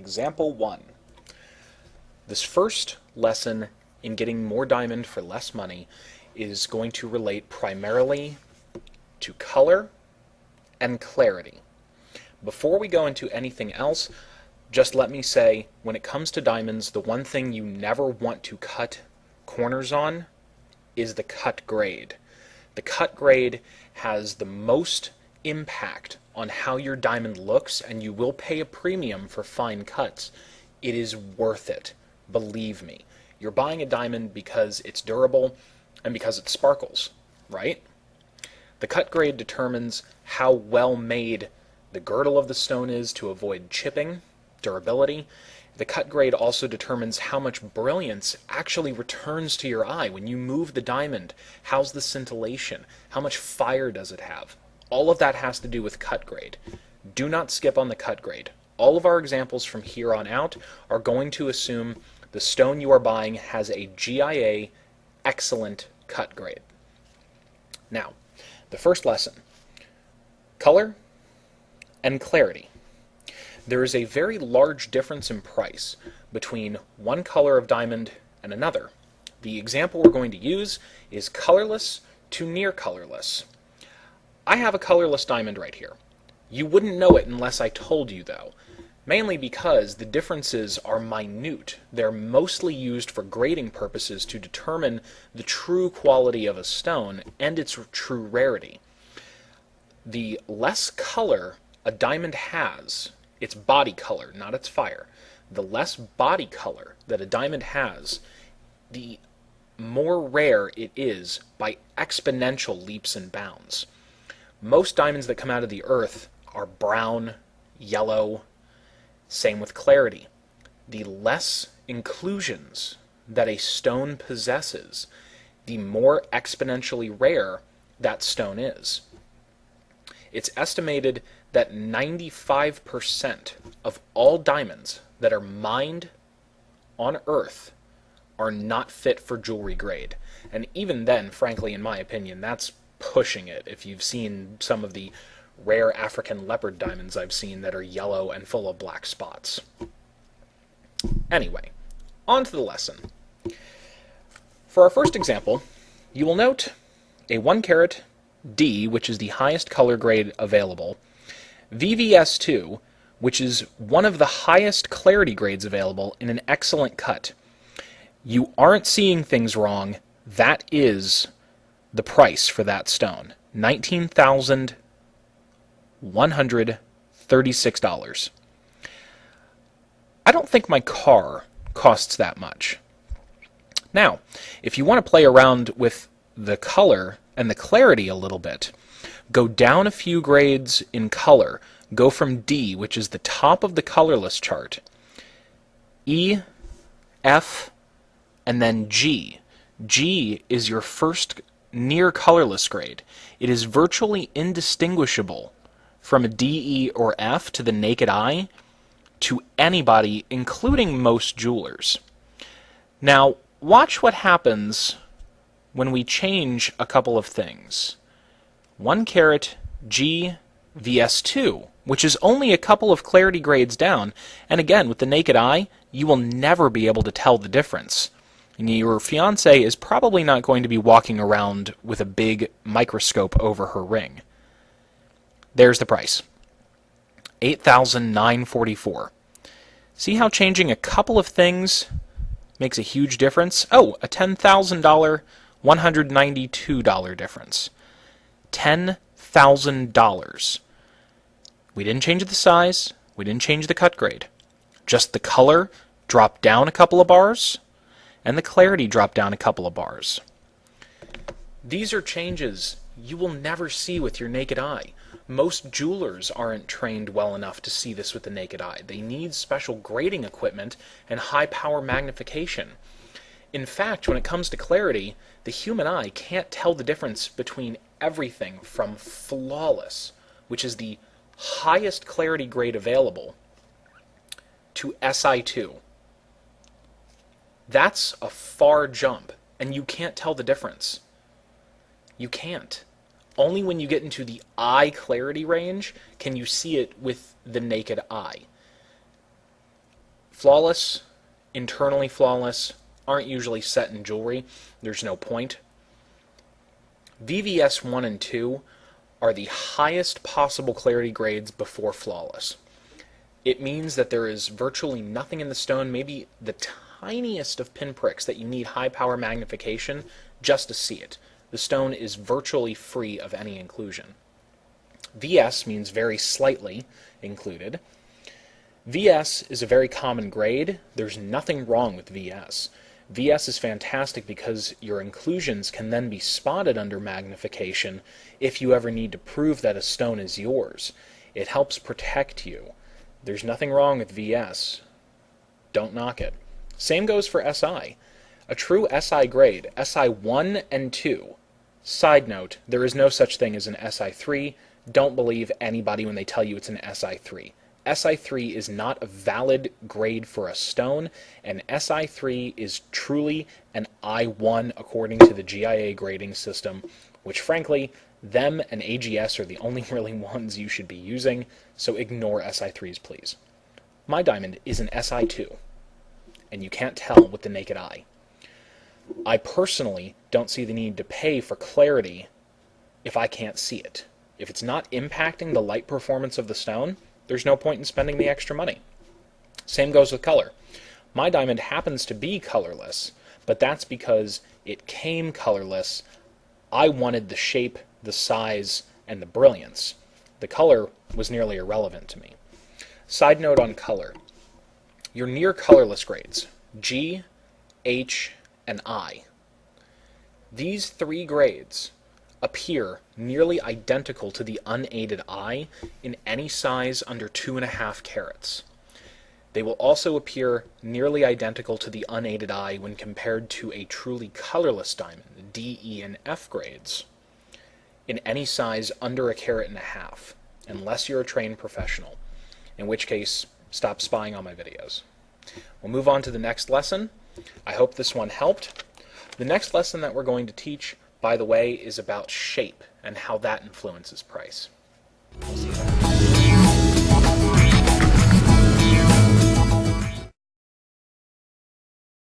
Example 1. This first lesson in getting more diamond for less money is going to relate primarily to color and clarity. Before we go into anything else, just let me say, when it comes to diamonds, the one thing you never want to cut corners on is the cut grade. The cut grade has the most impact on how your diamond looks, and you will pay a premium for fine cuts. It is worth it. Believe me. You're buying a diamond because it's durable and because it sparkles, right? The cut grade determines how well made the girdle of the stone is to avoid chipping, durability. The cut grade also determines how much brilliance actually returns to your eye when you move the diamond. How's the scintillation? How much fire does it have? All of that has to do with cut grade. Do not skip on the cut grade. All of our examples from here on out are going to assume the stone you are buying has a GIA excellent cut grade. Now, the first lesson, color and clarity. There is a very large difference in price between one color of diamond and another. The example we're going to use is colorless to near colorless. I have a colorless diamond right here. You wouldn't know it unless I told you, though, mainly because the differences are minute. They're mostly used for grading purposes to determine the true quality of a stone and its true rarity. The less color a diamond has, its body color, not its fire, the less body color that a diamond has, the more rare it is by exponential leaps and bounds. Most diamonds that come out of the earth are brown, yellow, same with clarity. The less inclusions that a stone possesses, the more exponentially rare that stone is. It's estimated that 95% of all diamonds that are mined on Earth are not fit for jewelry grade. And even then, frankly, in my opinion, that's pushing it. If you've seen some of the rare African leopard diamonds I've seen that are yellow and full of black spots. Anyway, on to the lesson. For our first example, you will note a 1 carat D, which is the highest color grade available, VVS2, which is one of the highest clarity grades available in an excellent cut. You aren't seeing things wrong. That is the price for that stone, $19,136. I don't think my car costs that much. Now, if you want to play around with the color and the clarity a little bit, go down a few grades in color. Go from D, which is the top of the colorless chart, E, F, and then G. G is your first near colorless grade. It is virtually indistinguishable from a D, E, or F to the naked eye to anybody, including most jewelers. Now, watch what happens when we change a couple of things. 1 carat G VS2, which is only a couple of clarity grades down, and again, with the naked eye, you will never be able to tell the difference. And your fiancée is probably not going to be walking around with a big microscope over her ring. There's the price. $8,944. See how changing a couple of things makes a huge difference? Oh, a $10,000, $192 difference. $10,000. We didn't change the size. We didn't change the cut grade. Just the color dropped down a couple of bars, and the clarity dropped down a couple of bars. These are changes you will never see with your naked eye. Most jewelers aren't trained well enough to see this with the naked eye. They need special grading equipment and high power magnification. In fact, when it comes to clarity, the human eye can't tell the difference between everything from flawless, which is the highest clarity grade available, to SI2. That's a far jump, and you can't tell the difference. You can't. Only when you get into the eye clarity range can you see it with the naked eye. Flawless, internally flawless, aren't usually set in jewelry. There's no point. VVS 1 and 2 are the highest possible clarity grades before flawless. It means that there is virtually nothing in the stone, maybe the tiniest of pinpricks that you need high power magnification just to see it. The stone is virtually free of any inclusion. VS means very slightly included. VS is a very common grade. There's nothing wrong with VS. VS is fantastic because your inclusions can then be spotted under magnification if you ever need to prove that a stone is yours. It helps protect you. There's nothing wrong with VS. Don't knock it. Same goes for SI. A true SI grade, SI 1 and 2. Side note, there is no such thing as an SI 3. Don't believe anybody when they tell you it's an SI 3. SI 3 is not a valid grade for a stone, and SI 3 is truly an I1 according to the GIA grading system, which frankly, them and AGS are the only really ones you should be using, so ignore SI 3s please. My diamond is an SI 2, and you can't tell with the naked eye. I personally don't see the need to pay for clarity if I can't see it. If it's not impacting the light performance of the stone, there's no point in spending the extra money. Same goes with color. My diamond happens to be colorless, but that's because it came colorless. I wanted the shape, the size, and the brilliance. The color was nearly irrelevant to me. Side note on color. Your near colorless grades, G, H, and I. These three grades appear nearly identical to the unaided eye in any size under 2.5 carats. They will also appear nearly identical to the unaided eye when compared to a truly colorless diamond, D, E, and F grades, in any size under 1.5 carats, unless you're a trained professional, in which case, stop spying on my videos. We'll move on to the next lesson. I hope this one helped. The next lesson that we're going to teach, by the way, is about shape and how that influences price. I'll see you then.